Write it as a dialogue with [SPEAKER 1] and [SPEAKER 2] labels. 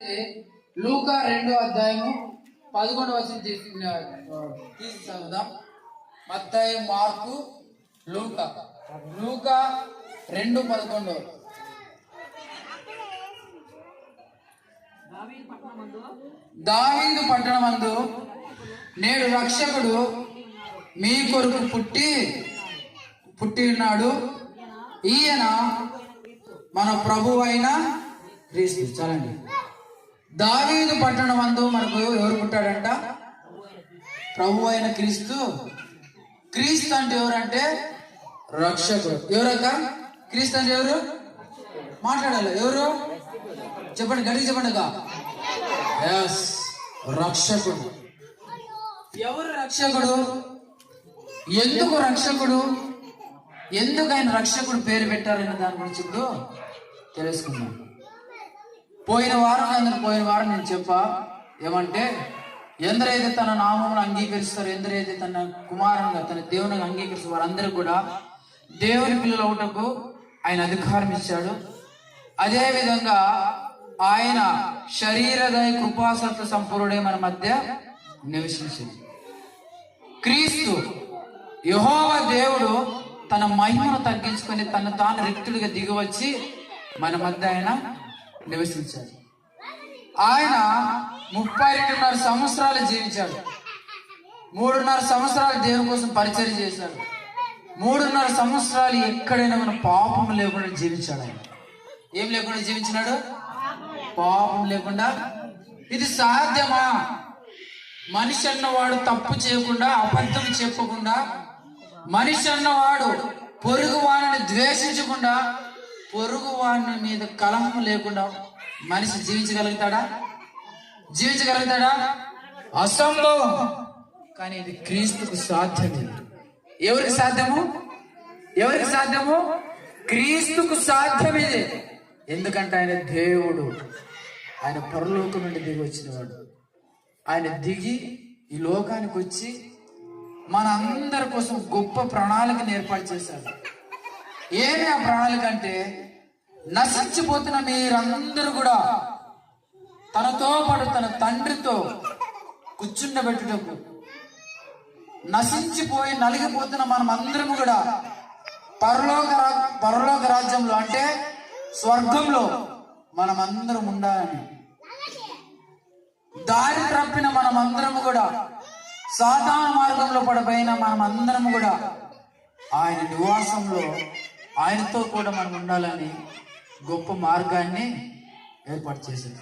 [SPEAKER 1] లూకా 2:11 తీసి చదువుదాం. మత్తయి, మార్కు, లూకా 2:11. దావీదు పట్టణమందు నేడు రక్షకుడు మీ కొరకు పుట్టి ఉన్నాడు. ఈయన మన ప్రభువు అయిన క్రీస్తు. చాలండి. దావీదు పట్టణమందు మనకు ఎవరు పుట్టాడంట? ప్రభు అయిన క్రీస్తు. క్రీస్తు అంటే ఎవరంటే రక్షకుడు. ఎవరక్క? క్రీస్తు అంటే ఎవరు? మాట్లాడాలి. ఎవరు? చెప్పండి, గడికి చెప్పండి. ఎస్, రక్షకుడు. ఎవరు రక్షకుడు? ఎందుకు రక్షకుడు? ఎందుకు ఆయన రక్షకుడు పేరు పెట్టారనే దాని గురించి ఇప్పుడు తెలుసుకుందాం. పోయిన వారం నేను చెప్పా ఏమంటే, ఎందరైతే తన నామమును అంగీకరిస్తారో, ఎందరైతే తన కుమారునిగా తన దేవునిగా అంగీకరిస్తారు, వారందరూ కూడా దేవుని పిల్లలు అవుటకు ఆయన అధికారం ఇచ్చాడు. అదే విధంగా ఆయన శరీరదయ కృపాసత్వ సంపూర్ణుడే మన మధ్య నివసించింది. క్రీస్తు యెహోవా దేవుడు తన మహిమను తగ్గించుకొని తను తాను రిక్తుడిగా దిగివచ్చి మన మధ్య ఆయన నివసించాడు. ఆయన 32.5 సంవత్సరాలు జీవించాడు. 3.5 సంవత్సరాలు దేవుని కోసం పరిచర్య చేశాడు. 3.5 సంవత్సరాలు ఎక్కడైనా మన పాపం లేకుండా జీవించాడు. ఆయన ఏం లేకుండా జీవించినాడు? పాపం లేకుండా. ఇది సాధ్యమా? మనిషి అన్నవాడు తప్పు చేయకుండా, అబద్ధం చెప్పకుండా, మనిషి అన్నవాడు పొరుగు వాడిని ద్వేషించకుండా, పొరుగు వాడిని మీద కలహం లేకుండా మనిషి జీవించగలుగుతాడా? అసంభవం. కానీ ఇది క్రీస్తుకు సాధ్యమే. ఎవరికి సాధ్యము? క్రీస్తుకు సాధ్యమిది. ఎందుకంటే ఆయన దేవుడు. ఆయన పరలోకం నుండి దిగి వచ్చినవాడు. ఆయన దిగి ఈ లోకానికి వచ్చి మన అందరి కోసం గొప్ప ప్రణాళికను ఏర్పాటు చేశాడు. ఏమి ఆ ప్రణాళిక అంటే, నశించిపోతున్న మీరందరూ కూడా తనతో పాటు తన తండ్రితో కూర్చుండబెట్టుటకు, నశించిపోయి నలిగిపోతున్న మనం అందరం కూడా పరలోక రాజ్యంలో అంటే స్వర్గంలో మనమందరం ఉండాలని, దారి తప్పిన మనమందరము కూడా, సాధారణ మార్గంలో పడిపోయిన మనమందరం కూడా ఆయన నివాసంలో ఆయనతో కూడా మనం ఉండాలని గొప్ప మార్గాన్ని ఏర్పాటు చేశారు.